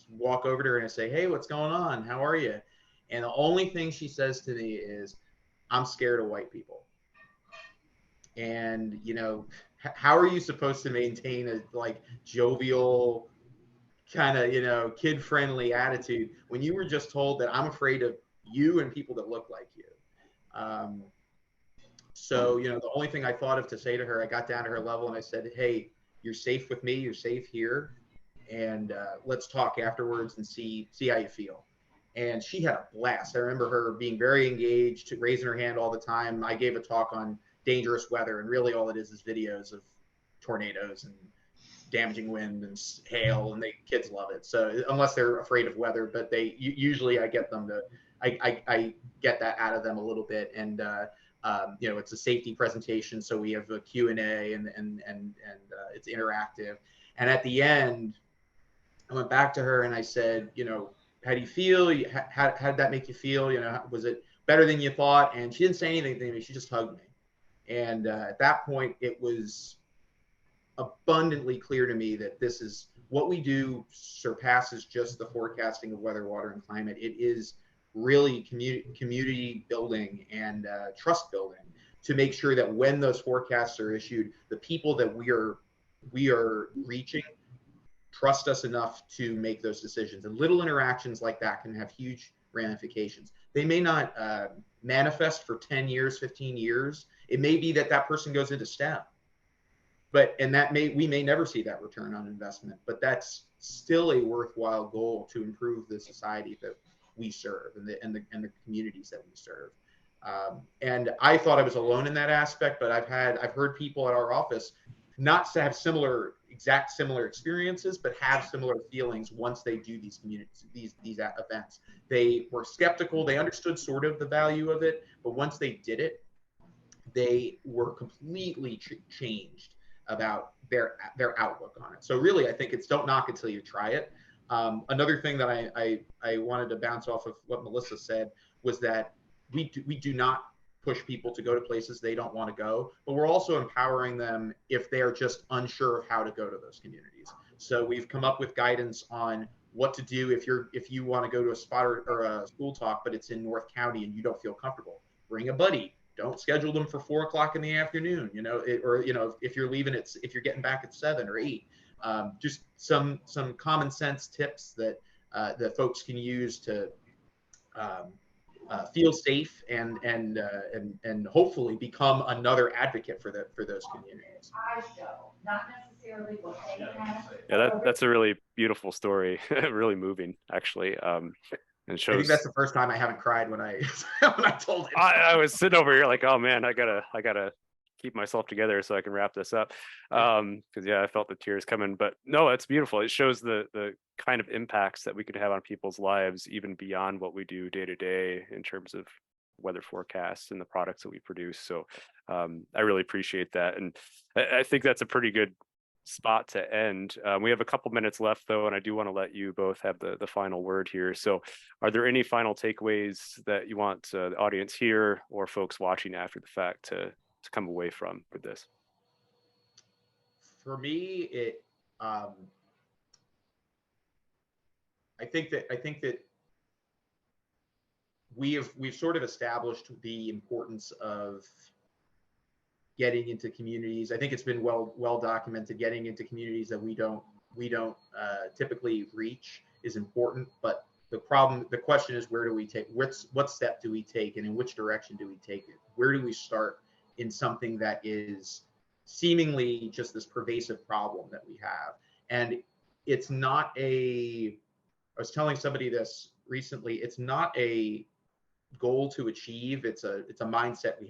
walk over to her and I say, "Hey, what's going on? How are you?" And the only thing she says to me is, "I'm scared of white people." And how are you supposed to maintain a jovial kind of kid-friendly attitude when you were just told that I'm afraid of you and people that look like you? So the only thing I thought of to say to her, I got down to her level and I said, "Hey, you're safe with me. You're safe here, and let's talk afterwards and see how you feel." And she had a blast. I remember her being very engaged, raising her hand all the time. I gave a talk on dangerous weather, and really all it is videos of tornadoes and damaging wind and hail, and kids love it. So unless they're afraid of weather, but they usually I get them to I get that out of them a little bit. And it's a safety presentation, so we have a Q&A and it's interactive. And at the end, I went back to her and I said, "How do you feel? How did that make you feel? Was it better than you thought?" And she didn't say anything to me. She just hugged me. And at that point, it was abundantly clear to me that this is what we do surpasses just the forecasting of weather, water, and climate. It is really community building and trust building to make sure that when those forecasts are issued, the people that we are reaching trust us enough to make those decisions. And little interactions like that can have huge ramifications. They may not manifest for 10 years, 15 years. It may be that person goes into STEM, we may never see that return on investment, but that's still a worthwhile goal to improve the society that we serve and the communities that we serve. And I thought I was alone in that aspect, but I've heard people at our office not to have similar experiences, but have similar feelings once they do these events. They were skeptical. They understood sort of the value of it, but once they did it, they were completely changed about their outlook on it. So really, I think it's don't knock until you try it. Another thing that I wanted to bounce off of what Melissa said was that we do not push people to go to places they don't want to go, but we're also empowering them if they're just unsure of how to go to those communities. So we've come up with guidance on what to do if you want to go to a spotter or a school talk, but it's in North County and you don't feel comfortable. Bring a buddy. Don't schedule them for 4 o'clock in the afternoon, if you're leaving if you're getting back at 7 or 8, just some common sense tips that folks can use to feel safe and hopefully become another advocate for those communities. Yeah, that's a really beautiful story, really moving, actually. And shows. I think that's the first time I haven't cried when I when I told it. I was sitting over here like, oh man, I gotta keep myself together so I can wrap this up. Because yeah, I felt the tears coming. But no, it's beautiful. It shows the kind of impacts that we could have on people's lives, even beyond what we do day to day in terms of weather forecasts and the products that we produce. So I really appreciate that. And I think that's a pretty good spot to end. We have a couple minutes left though, and I do want to let you both have the final word here. So are there any final takeaways that you want the audience here or folks watching after the fact to come away from with this? For me, I think that we've sort of established the importance of getting into communities. I think it's been well documented. Getting into communities that we don't typically reach is important. But the question is, where do we take? What step do we take, and in which direction do we take it? Where do we start in something that is seemingly just this pervasive problem that we have? And it's not a. I was telling somebody this recently. It's not a goal to achieve. It's a mindset we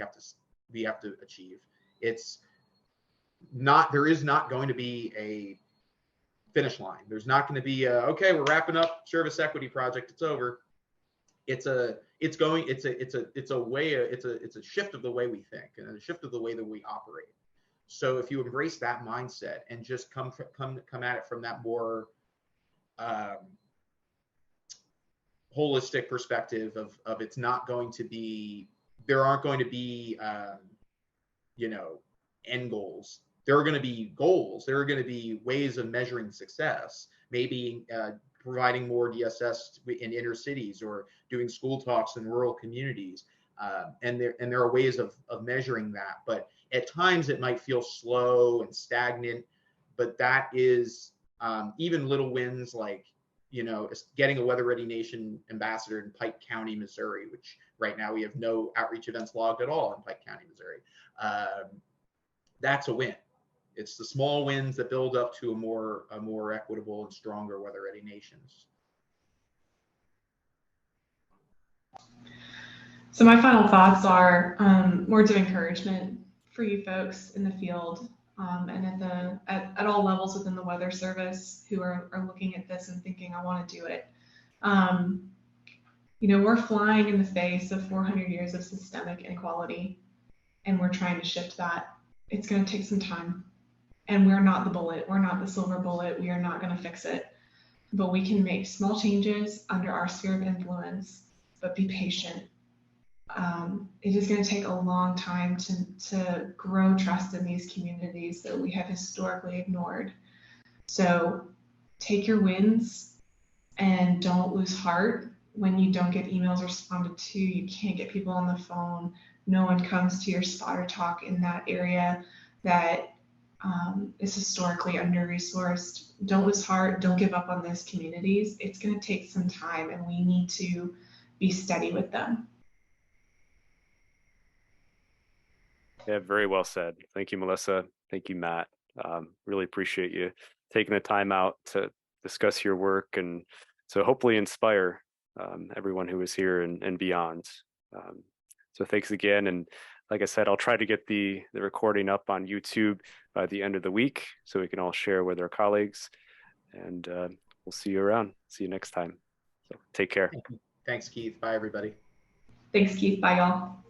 have to achieve. It's not, there is not going to be a finish line. There's not going to be okay, we're wrapping up service equity project, it's over. It's a shift of the way we think and a shift of the way that we operate. So if you embrace that mindset and just come at it from that more holistic perspective of it's not going to be, there aren't going to be end goals. There are going to be goals. There are going to be ways of measuring success. Maybe providing more DSS in inner cities or doing school talks in rural communities. And there are ways of measuring that. But at times it might feel slow and stagnant. But that is even little wins like, getting a Weather Ready Nation ambassador in Pike County, Missouri, which right now we have no outreach events logged at all in Pike County, Missouri. That's a win. It's the small wins that build up to a more equitable and stronger Weather Ready Nations. So my final thoughts are words of encouragement for you folks in the field and at all levels within the Weather Service who are looking at this and thinking, I want to do it. We're flying in the face of 400 years of systemic inequality, and we're trying to shift that. It's going to take some time, and we're not the bullet. We're not the silver bullet. We are not going to fix it, but we can make small changes under our sphere of influence, but be patient. It is going to take a long time to grow trust in these communities that we have historically ignored. So take your wins and don't lose heart when you don't get emails responded to, you can't get people on the phone, no one comes to your spotter talk in that area that is historically under-resourced. Don't lose heart, don't give up on those communities. It's going to take some time and we need to be steady with them. Yeah, very well said. Thank you, Melissa. Thank you, Matt. Really appreciate you taking the time out to discuss your work and to hopefully inspire everyone who is here and beyond. So thanks again. And like I said, I'll try to get the recording up on YouTube by the end of the week so we can all share with our colleagues. And we'll see you around. See you next time. So take care. Thanks, Keith. Bye, everybody. Thanks, Keith. Bye, y'all.